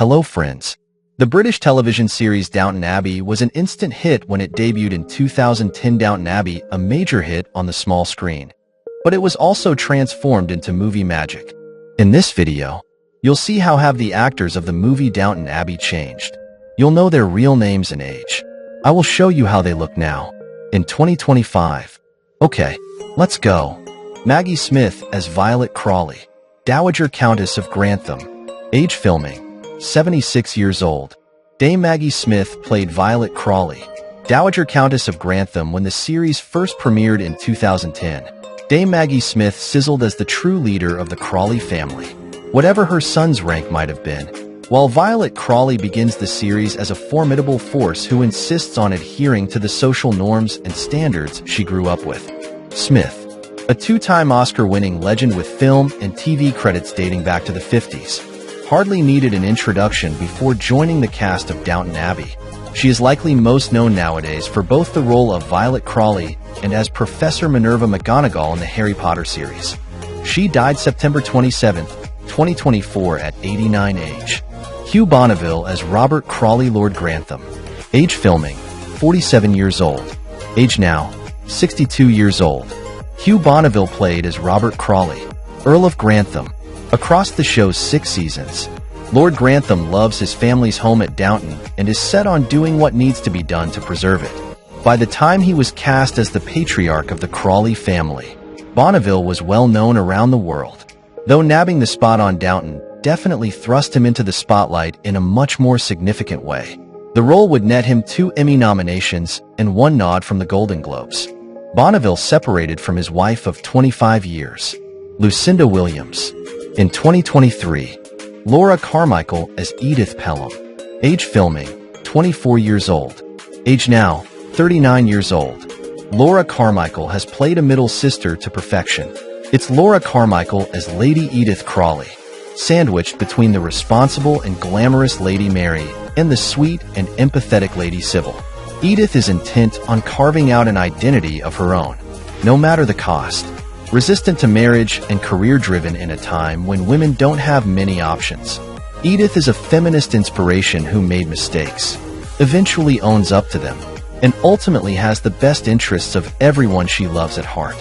Hello friends. The British television series Downton Abbey was an instant hit when it debuted in 2010. Downton Abbey, a major hit on the small screen. But it was also transformed into movie magic. In this video, you'll see how have the actors of the movie Downton Abbey changed. You'll know their real names and age. I will show you how they look now, in 2025. Okay, let's go. Maggie Smith as Violet Crawley, Dowager Countess of Grantham. Age filming, 76 years old. Dame Maggie Smith played Violet Crawley, Dowager Countess of Grantham when the series first premiered in 2010. Dame Maggie Smith sizzled as the true leader of the Crawley family, whatever her son's rank might have been, while Violet Crawley begins the series as a formidable force who insists on adhering to the social norms and standards she grew up with. Smith, a two-time Oscar-winning legend with film and TV credits dating back to the 50s, hardly needed an introduction before joining the cast of Downton Abbey. She is likely most known nowadays for both the role of Violet Crawley and as Professor Minerva McGonagall in the Harry Potter series. She died September 27, 2024 at 89 age. Hugh Bonneville as Robert Crawley Lord Grantham. Age filming, 47 years old. Age now, 62 years old. Hugh Bonneville played as Robert Crawley, Earl of Grantham, across the show's 6 seasons. Lord Grantham loves his family's home at Downton and is set on doing what needs to be done to preserve it. By the time he was cast as the patriarch of the Crawley family, Bonneville was well known around the world. Though nabbing the spot on Downton definitely thrust him into the spotlight in a much more significant way. The role would net him 2 Emmy nominations and 1 nod from the Golden Globes. Bonneville separated from his wife of 25 years, Lucinda Williams. In 2023, Laura Carmichael as Edith Pelham. Age filming, 24 years old. Age now, 39 years old. Laura Carmichael has played a middle sister to perfection. It's Laura Carmichael as Lady Edith Crawley, sandwiched between the responsible and glamorous Lady Mary and the sweet and empathetic Lady Sybil. Edith is intent on carving out an identity of her own, no matter the cost. Resistant to marriage and career-driven in a time when women don't have many options. Edith is a feminist inspiration who made mistakes, eventually owns up to them, and ultimately has the best interests of everyone she loves at heart.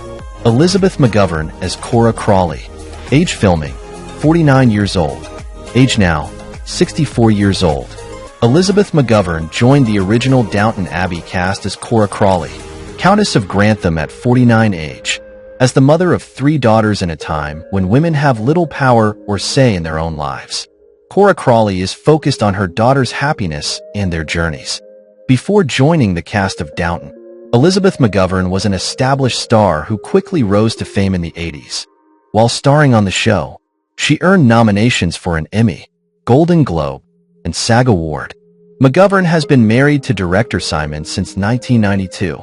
Elizabeth McGovern as Cora Crawley. Age filming, 49 years old. Age now, 64 years old. Elizabeth McGovern joined the original Downton Abbey cast as Cora Crawley, Countess of Grantham at 49 age. As the mother of 3 daughters in a time when women have little power or say in their own lives, Cora Crawley is focused on her daughters' happiness and their journeys. Before joining the cast of Downton, Elizabeth McGovern was an established star who quickly rose to fame in the 80s. While starring on the show, she earned nominations for an Emmy, Golden Globe, and SAG Award. McGovern has been married to director Simon since 1992.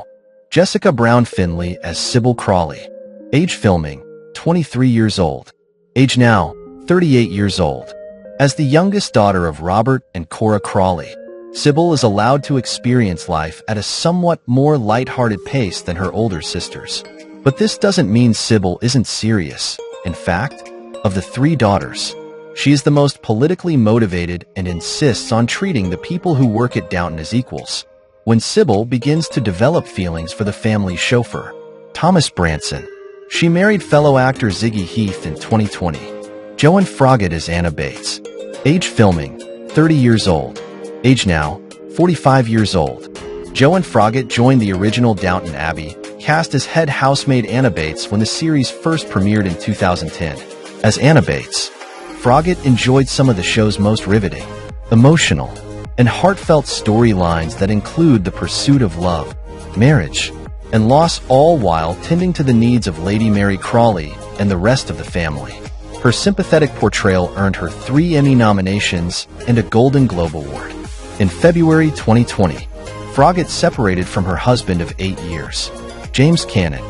Jessica Brown Finley as Sybil Crawley. Age filming, 23 years old. Age now, 38 years old. As the youngest daughter of Robert and Cora Crawley, Sybil is allowed to experience life at a somewhat more light-hearted pace than her older sisters. But this doesn't mean Sybil isn't serious. In fact, of the 3 daughters, she is the most politically motivated and insists on treating the people who work at Downton as equals. When Sybil begins to develop feelings for the family's chauffeur, Thomas Branson, she married fellow actor Ziggy Heath in 2020. Joan Froggatt as Anna Bates. Age filming, 30 years old. Age now, 45 years old. Joan Froggatt joined the original Downton Abbey cast as head housemaid Anna Bates when the series first premiered in 2010. As Anna Bates, Froggatt enjoyed some of the show's most riveting, emotional, and heartfelt storylines that include the pursuit of love, marriage, and loss, all while tending to the needs of Lady Mary Crawley and the rest of the family. Her sympathetic portrayal earned her 3 Emmy nominations and a Golden Globe Award. In February 2020, Froggatt separated from her husband of 8 years, James Cannon.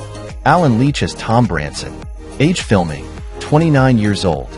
Alan Leach as Tom Branson. Age filming, 29 years old.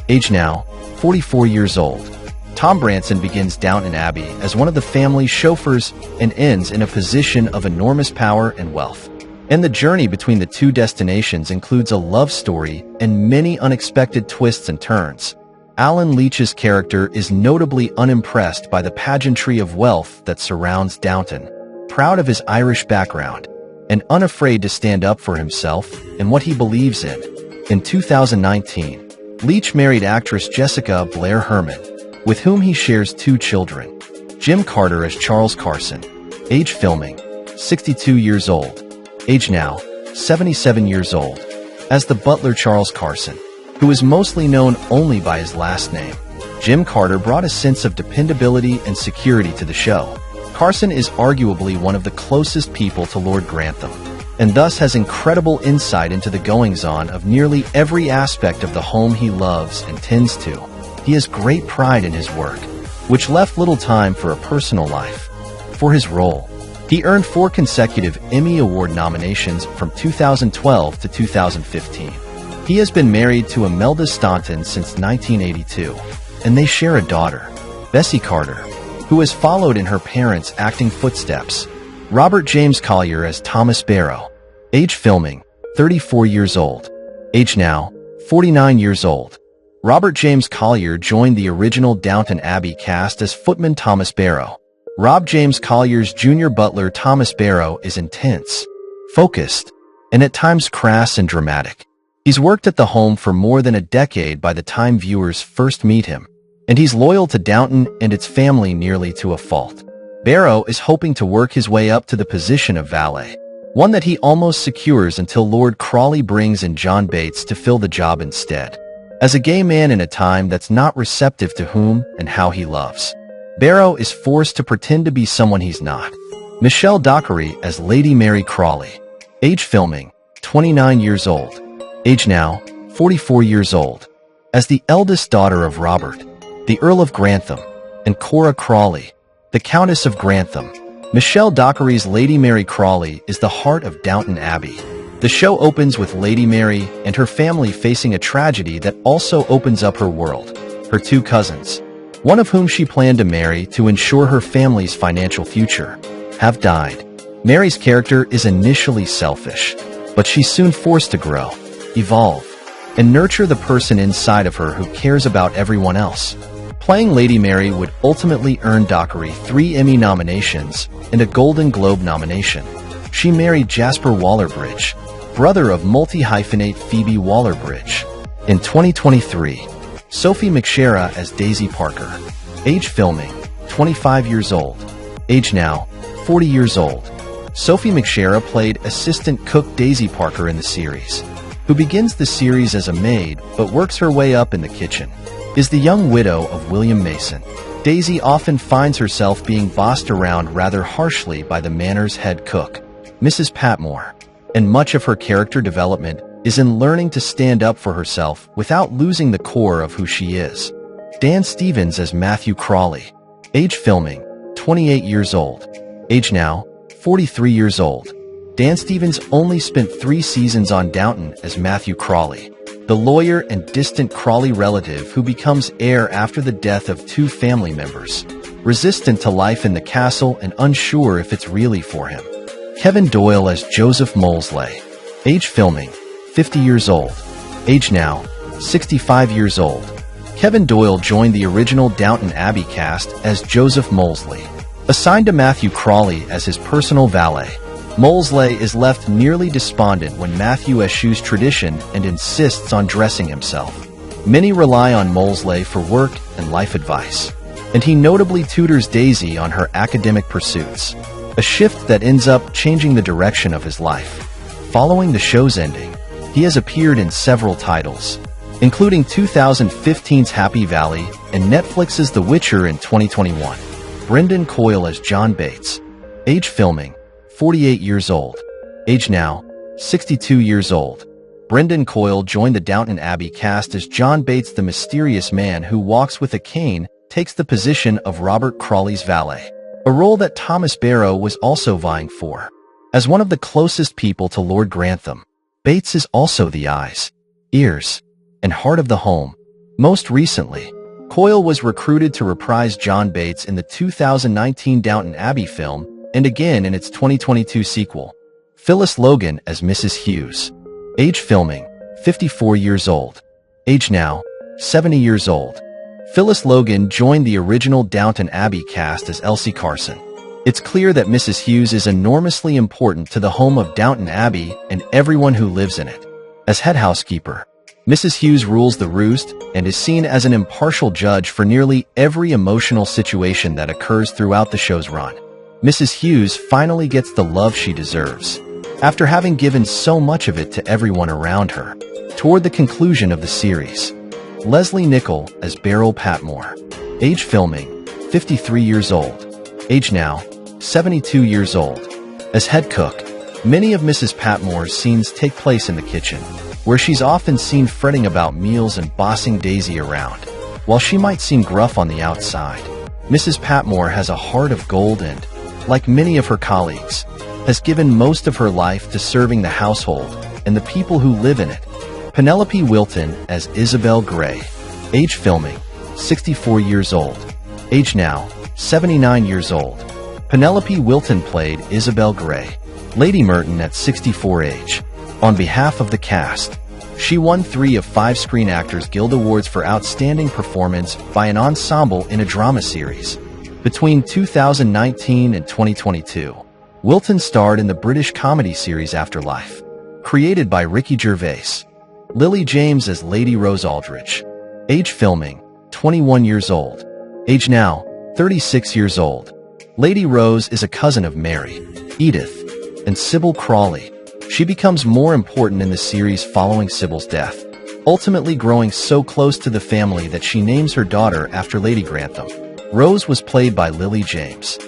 Age now, 44 years old. Tom Branson begins Downton Abbey as one of the family's chauffeurs and ends in a position of enormous power and wealth. And the journey between the 2 destinations includes a love story and many unexpected twists and turns. Alan Leach's character is notably unimpressed by the pageantry of wealth that surrounds Downton, proud of his Irish background, and unafraid to stand up for himself and what he believes in. In 2019, Leach married actress Jessica Blair Herman, with whom he shares 2 children. Jim Carter as Charles Carson, age filming, 62 years old, age now, 77 years old, as the butler Charles Carson, who is mostly known only by his last name. Jim Carter brought a sense of dependability and security to the show. Carson is arguably one of the closest people to Lord Grantham, and thus has incredible insight into the goings-on of nearly every aspect of the home he loves and tends to. He has great pride in his work, which left little time for a personal life. For his role, he earned 4 consecutive Emmy Award nominations from 2012 to 2015. He has been married to Imelda Staunton since 1982, and they share a daughter, Bessie Carter, who has followed in her parents' acting footsteps. Robert James Collier as Thomas Barrow, age filming, 34 years old, age now, 49 years old. Robert James Collier joined the original Downton Abbey cast as footman Thomas Barrow. Rob James Collier's junior butler Thomas Barrow is intense, focused, and at times crass and dramatic. He's worked at the home for more than a decade by the time viewers first meet him, and he's loyal to Downton and its family nearly to a fault. Barrow is hoping to work his way up to the position of valet, one that he almost secures until Lord Crawley brings in John Bates to fill the job instead. As a gay man in a time that's not receptive to whom and how he loves, Barrow is forced to pretend to be someone he's not. Michelle Dockery as Lady Mary Crawley, age filming, 29 years old, age now, 44 years old, as the eldest daughter of Robert, the Earl of Grantham, and Cora Crawley, the Countess of Grantham. Michelle Dockery's Lady Mary Crawley is the heart of Downton Abbey. The show opens with Lady Mary and her family facing a tragedy that also opens up her world. Her 2 cousins, one of whom she planned to marry to ensure her family's financial future, have died. Mary's character is initially selfish, but she's soon forced to grow, evolve, and nurture the person inside of her who cares about everyone else. Playing Lady Mary would ultimately earn Dockery 3 Emmy nominations and a Golden Globe nomination. She married Jasper Waller-Bridge, brother of multi-hyphenate Phoebe Waller-Bridge. In 2023, Sophie McShera as Daisy Parker, age filming, 25 years old, age now, 40 years old. Sophie McShera played assistant cook Daisy Parker in the series, who begins the series as a maid but works her way up in the kitchen. Is the young widow of William Mason. Daisy often finds herself being bossed around rather harshly by the manor's head cook, Mrs. Patmore, and much of her character development is in learning to stand up for herself without losing the core of who she is. Dan Stevens as Matthew Crawley, age filming, 28 years old, age now, 43 years old. Dan Stevens only spent 3 seasons on Downton as Matthew Crawley, the lawyer and distant Crawley relative who becomes heir after the death of 2 family members, resistant to life in the castle and unsure if it's really for him. Kevin Doyle as Joseph Molesley, age filming, 50 years old, age now, 65 years old. Kevin Doyle joined the original Downton Abbey cast as Joseph Molesley, assigned to Matthew Crawley as his personal valet. Molesley is left nearly despondent when Matthew eschews tradition and insists on dressing himself. Many rely on Molesley for work and life advice, and he notably tutors Daisy on her academic pursuits, a shift that ends up changing the direction of his life. Following the show's ending, he has appeared in several titles, including 2015's Happy Valley and Netflix's The Witcher in 2021. Brendan Coyle as John Bates, age filming, 48 years old, age now, 62 years old. Brendan Coyle joined the Downton Abbey cast as John Bates, the mysterious man who walks with a cane, takes the position of Robert Crawley's valet, a role that Thomas Barrow was also vying for. As one of the closest people to Lord Grantham, Bates is also the eyes, ears, and heart of the home. Most recently, Coyle was recruited to reprise John Bates in the 2019 Downton Abbey film and again in its 2022 sequel. Phyllis Logan as Mrs. Hughes, age filming, 54 years old, age now, 70 years old. Phyllis Logan joined the original Downton Abbey cast as Elsie Carson. It's clear that Mrs. Hughes is enormously important to the home of Downton Abbey and everyone who lives in it. As head housekeeper, Mrs. Hughes rules the roost and is seen as an impartial judge for nearly every emotional situation that occurs throughout the show's run. Mrs. Hughes finally gets the love she deserves, after having given so much of it to everyone around her. Toward the conclusion of the series, Leslie Nichol as Beryl Patmore. Age filming, 53 years old. Age now, 72 years old. As head cook, many of Mrs. Patmore's scenes take place in the kitchen, where she's often seen fretting about meals and bossing Daisy around. While she might seem gruff on the outside, Mrs. Patmore has a heart of gold and, like many of her colleagues, has given most of her life to serving the household and the people who live in it. Penelope Wilton as Isabel Grey. Age filming, 64 years old. Age now, 79 years old. Penelope Wilton played Isabel Grey, Lady Merton at 64 age. On behalf of the cast, she won 3 of 5 Screen Actors Guild Awards for Outstanding Performance by an Ensemble in a Drama Series. Between 2019 and 2022, Wilton starred in the British comedy series Afterlife, created by Ricky Gervais. Lily James as Lady Rose Aldrich. Age filming, 21 years old. Age now, 36 years old. Lady Rose is a cousin of Mary, Edith, and Sybil Crawley. She becomes more important in the series following Sybil's death, ultimately growing so close to the family that she names her daughter after Lady Grantham. Rose was played by Lily James.